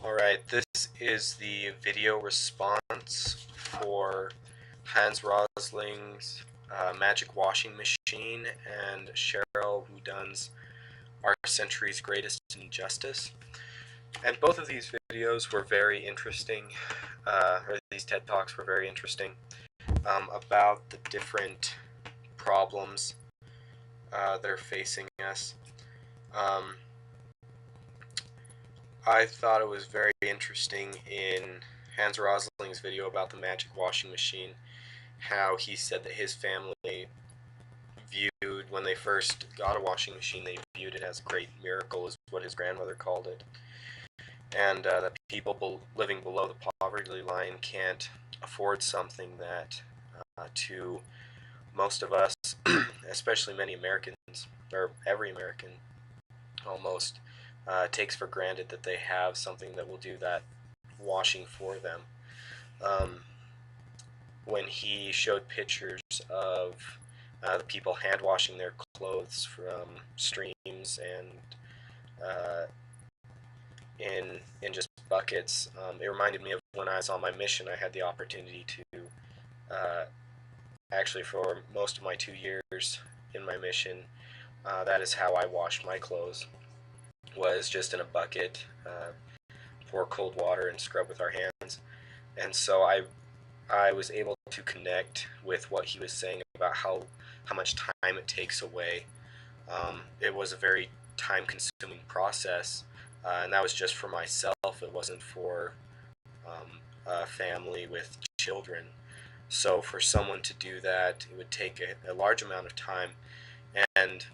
Alright, this is the video response for Hans Rosling's Magic Washing Machine and Cheryl Woodunn's Our Century's Greatest Injustice. And both of these videos were very interesting, or these TED Talks were very interesting, about the different problems that are facing us. I thought it was very interesting in Hans Rosling's video about the magic washing machine, how he said that his family viewed, when they first got a washing machine, they viewed it as a great miracle, is what his grandmother called it, and that people living below the poverty line can't afford something that to most of us, especially many Americans, or every American almost, takes for granted that they have something that will do that washing for them. Um, when he showed pictures of the people hand washing their clothes from streams and uh, in just buckets, it reminded me of when I was on my mission. I had the opportunity to actually, for most of my 2 years in my mission, that is how I washed my clothes, was just in a bucket, pour cold water and scrub with our hands. And so I was able to connect with what he was saying about how much time it takes away. It was a very time-consuming process, and that was just for myself. It wasn't for a family with children. So for someone to do that, it would take a large amount of time. And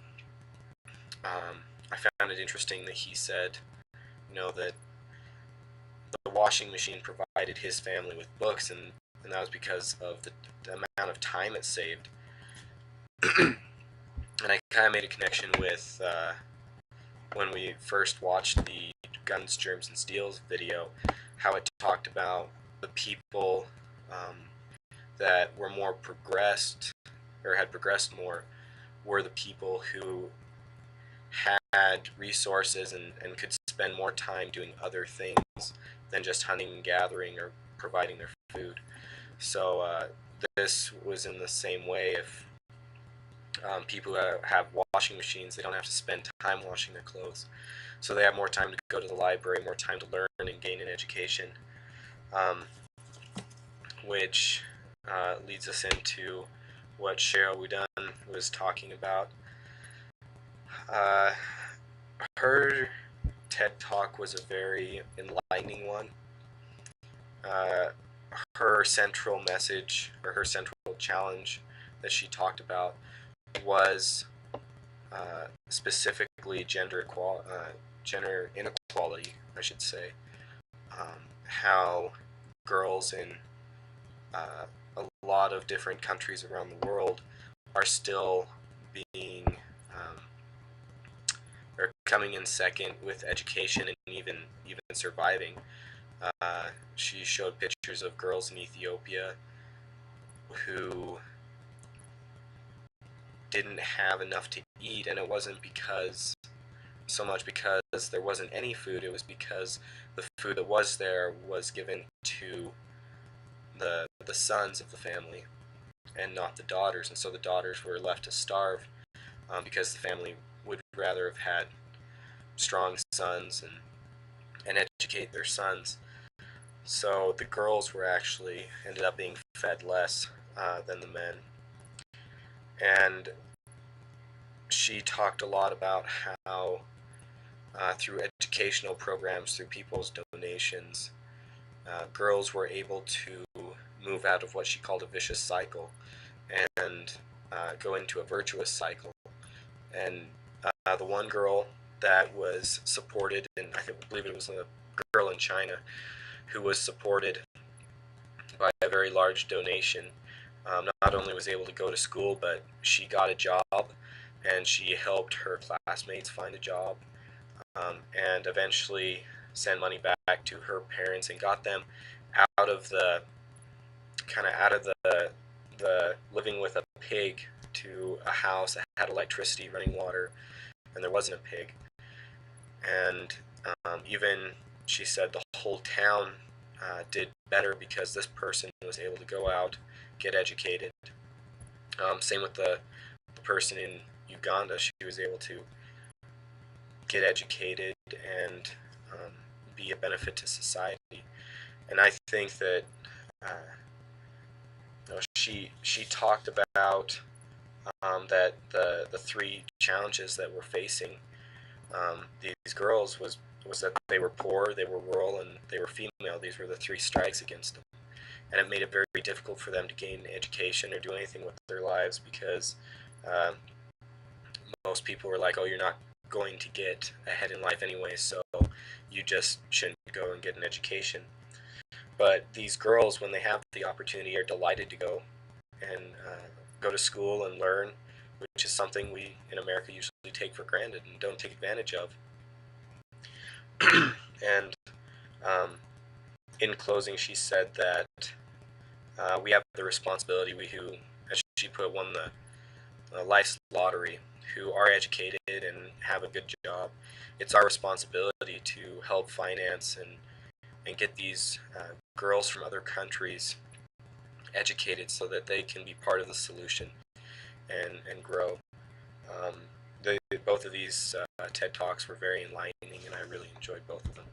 I found it interesting that he said, that the washing machine provided his family with books, and that was because of the amount of time it saved. And I kind of made a connection with when we first watched the Guns, Germs, and Steels video, how it talked about the people that were more progressed, or had progressed more, were the people who had resources and could spend more time doing other things than just hunting and gathering or providing their food. So this was in the same way. If people who have washing machines, they don't have to spend time washing their clothes, so they have more time to go to the library, more time to learn and gain an education, which leads us into what Cheryl Woodunn was talking about. Her TED Talk was a very enlightening one. Her central message, or her central challenge that she talked about, was specifically gender inequality, I should say. How girls in a lot of different countries around the world are still being or coming in second with education and even surviving. She showed pictures of girls in Ethiopia who didn't have enough to eat, and it wasn't so much because there wasn't any food. It was because the food that was there was given to the sons of the family and not the daughters, and so the daughters were left to starve because the family would rather have had strong sons and educate their sons. So the girls were actually ended up being fed less than the men. And she talked a lot about how through educational programs, through people's donations, girls were able to move out of what she called a vicious cycle and go into a virtuous cycle. And the one girl that was supported, and I believe it was a girl in China who was supported by a very large donation, not only was able to go to school, but she got a job, and she helped her classmates find a job, and eventually sent money back to her parents and got them out of the living with a pig to a house that had electricity, running water, and there wasn't a pig. And even she said the whole town did better because this person was able to go out, get educated. Same with the person in Uganda. She was able to get educated and be a benefit to society. And I think that she talked about that the three challenges that we're facing these girls was that they were poor, they were rural, and they were female. These were the three strikes against them, and it made it very difficult for them to gain education or do anything with their lives because uh, most people were like, "Oh, you're not going to get ahead in life anyway, so you just shouldn't go and get an education." But these girls, when they have the opportunity, are delighted to go and go to school and learn, which is something we in America usually take for granted and don't take advantage of. And um, in closing, she said that we have the responsibility, we who, as she put, won the life's lottery, who are educated and have a good job. It's our responsibility to help finance and get these girls from other countries educated so that they can be part of the solution and grow. Um, both of these TED Talks were very enlightening, and I really enjoyed both of them.